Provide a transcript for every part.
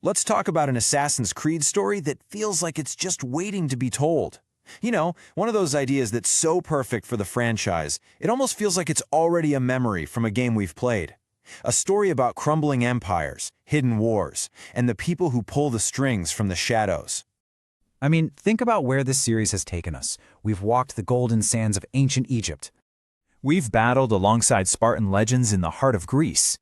Let's talk about an Assassin's Creed story that feels like it's just waiting to be told. You know, one of those ideas that's so perfect for the franchise, it almost feels like it's already a memory from a game we've played. A story about crumbling empires, hidden wars, and the people who pull the strings from the shadows. I mean, think about where this series has taken us. We've walked the golden sands of ancient Egypt. We've battled alongside Spartan legends in the heart of Greece.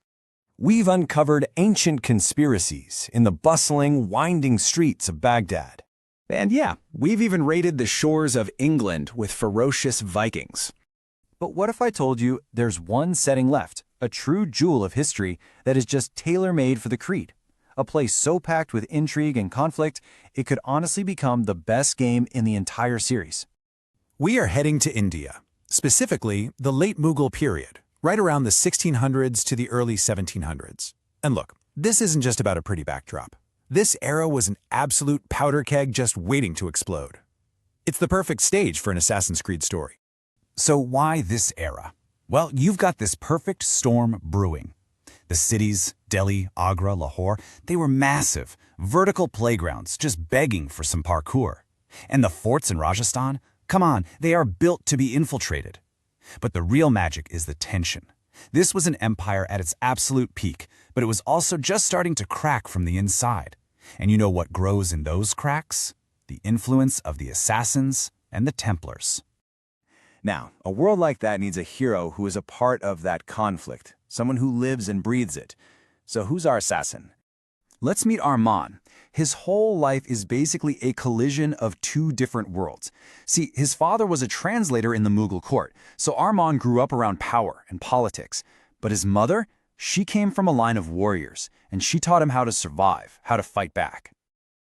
We've uncovered ancient conspiracies in the bustling, winding streets of Baghdad. And yeah, we've even raided the shores of England with ferocious Vikings. But what if I told you there's one setting left, a true jewel of history that is just tailor-made for the Creed? A place so packed with intrigue and conflict, it could honestly become the best game in the entire series. We are heading to India, specifically the late Mughal period, right around the 1600s to the early 1700s. And look, this isn't just about a pretty backdrop. This era was an absolute powder keg just waiting to explode. It's the perfect stage for an Assassin's Creed story. So why this era? Well, you've got this perfect storm brewing. The cities, Delhi, Agra, Lahore, they were massive, vertical playgrounds just begging for some parkour. And the forts in Rajasthan? Come on, they are built to be infiltrated. But the real magic is the tension. This was an empire at its absolute peak, but it was also just starting to crack from the inside. And you know what grows in those cracks? The influence of the assassins and the Templars. Now, a world like that needs a hero who is a part of that conflict, someone who lives and breathes it. So who's our assassin? Let's meet Arman. His whole life is basically a collision of two different worlds. See, his father was a translator in the Mughal court, so Arman grew up around power and politics. But his mother, she came from a line of warriors, and she taught him how to survive, how to fight back.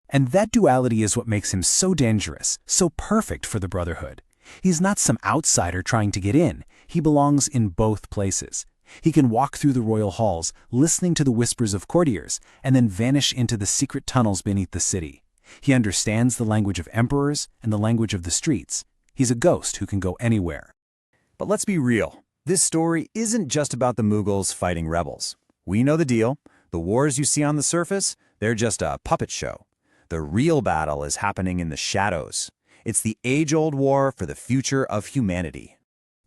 And that duality is what makes him so dangerous, so perfect for the Brotherhood. He's not some outsider trying to get in. He belongs in both places. He can walk through the royal halls, listening to the whispers of courtiers, and then vanish into the secret tunnels beneath the city. He understands the language of emperors and the language of the streets. He's a ghost who can go anywhere. But let's be real. This story isn't just about the Mughals fighting rebels. We know the deal. The wars you see on the surface, they're just a puppet show. The real battle is happening in the shadows. It's the age-old war for the future of humanity.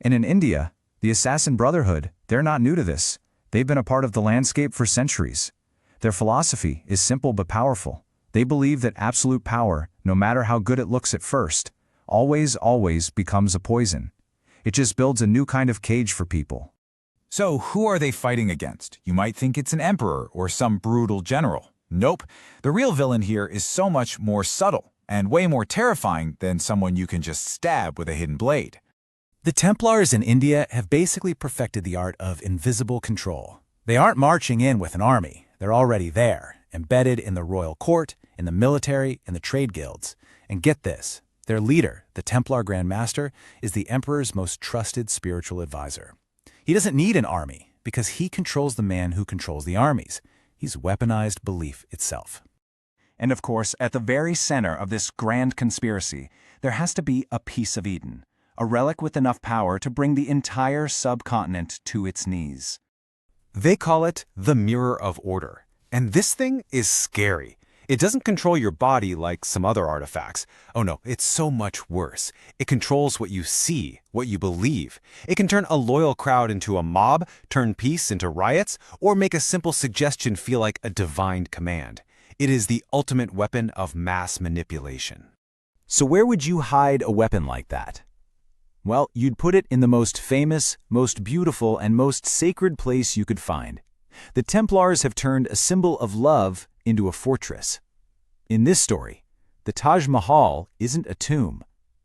And in India, the Assassin Brotherhood, they're not new to this. They've been a part of the landscape for centuries. Their philosophy is simple but powerful. They believe that absolute power, no matter how good it looks at first, always becomes a poison. It just builds a new kind of cage for people. So who are they fighting against? You might think it's an emperor or some brutal general. Nope. The real villain here is so much more subtle and way more terrifying than someone you can just stab with a hidden blade. The Templars in India have basically perfected the art of invisible control. They aren't marching in with an army. They're already there, embedded in the royal court, in the military, in the trade guilds. And get this, their leader, the Templar Grand Master, is the Emperor's most trusted spiritual advisor. He doesn't need an army because he controls the man who controls the armies. He's weaponized belief itself. And of course, at the very center of this grand conspiracy, there has to be a piece of Eden, a relic with enough power to bring the entire subcontinent to its knees. They call it the Mirror of Order. And this thing is scary. It doesn't control your body like some other artifacts. Oh no, it's so much worse. It controls what you see, what you believe. It can turn a loyal crowd into a mob, turn peace into riots, or make a simple suggestion feel like a divine command. It is the ultimate weapon of mass manipulation. So where would you hide a weapon like that? Well, you'd put it in the most famous, most beautiful, and most sacred place you could find. The Templars have turned a symbol of love into a fortress. In this story, the Taj Mahal isn't a tomb,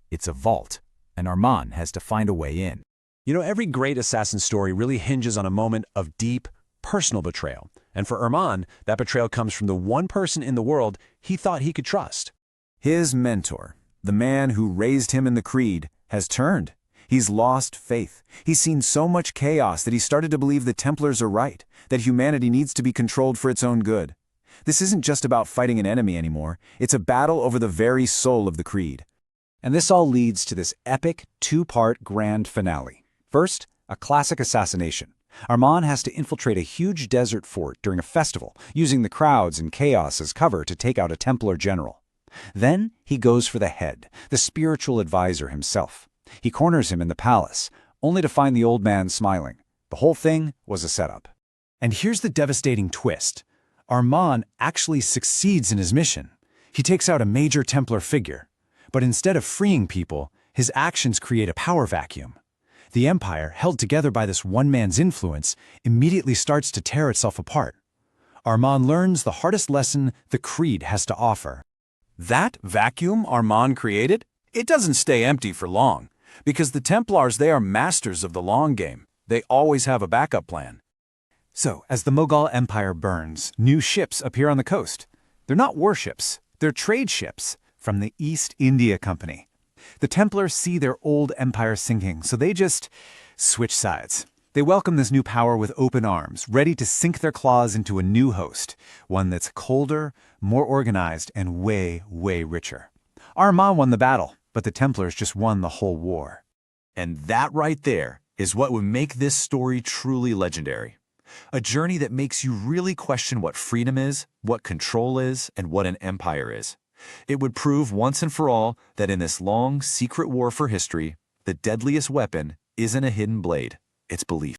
it's a vault, and Arman has to find a way in. You know, every great assassin story really hinges on a moment of deep, personal betrayal. And for Arman, that betrayal comes from the one person in the world he thought he could trust. His mentor, the man who raised him in the Creed, has turned. He's lost faith. He's seen so much chaos that he started to believe the Templars are right, that humanity needs to be controlled for its own good. This isn't just about fighting an enemy anymore. It's a battle over the very soul of the Creed. And this all leads to this epic two-part grand finale. First, a classic assassination, Armand has to infiltrate a huge desert fort during a festival, using the crowds and chaos as cover to take out a Templar general. Then he goes for the head, the spiritual advisor himself. He corners him in the palace, only to find the old man smiling. The whole thing was a setup. And here's the devastating twist. Armand actually succeeds in his mission. He takes out a major Templar figure. But instead of freeing people, his actions create a power vacuum. The empire, held together by this one man's influence, immediately starts to tear itself apart. Armand learns the hardest lesson the creed has to offer. That vacuum Armand created, it doesn't stay empty for long. Because the Templars, they are masters of the long game. They always have a backup plan. So, as the Mughal Empire burns, new ships appear on the coast. They're not warships, they're trade ships from the East India Company. The Templars see their old empire sinking, so they just switch sides. They welcome this new power with open arms, ready to sink their claws into a new host, one that's colder, more organized, and way, way richer. Armand won the battle, but the Templars just won the whole war. And that right there is what would make this story truly legendary. A journey that makes you really question what freedom is, what control is, and what an empire is. It would prove once and for all that in this long, secret war for history, the deadliest weapon isn't a hidden blade, it's belief.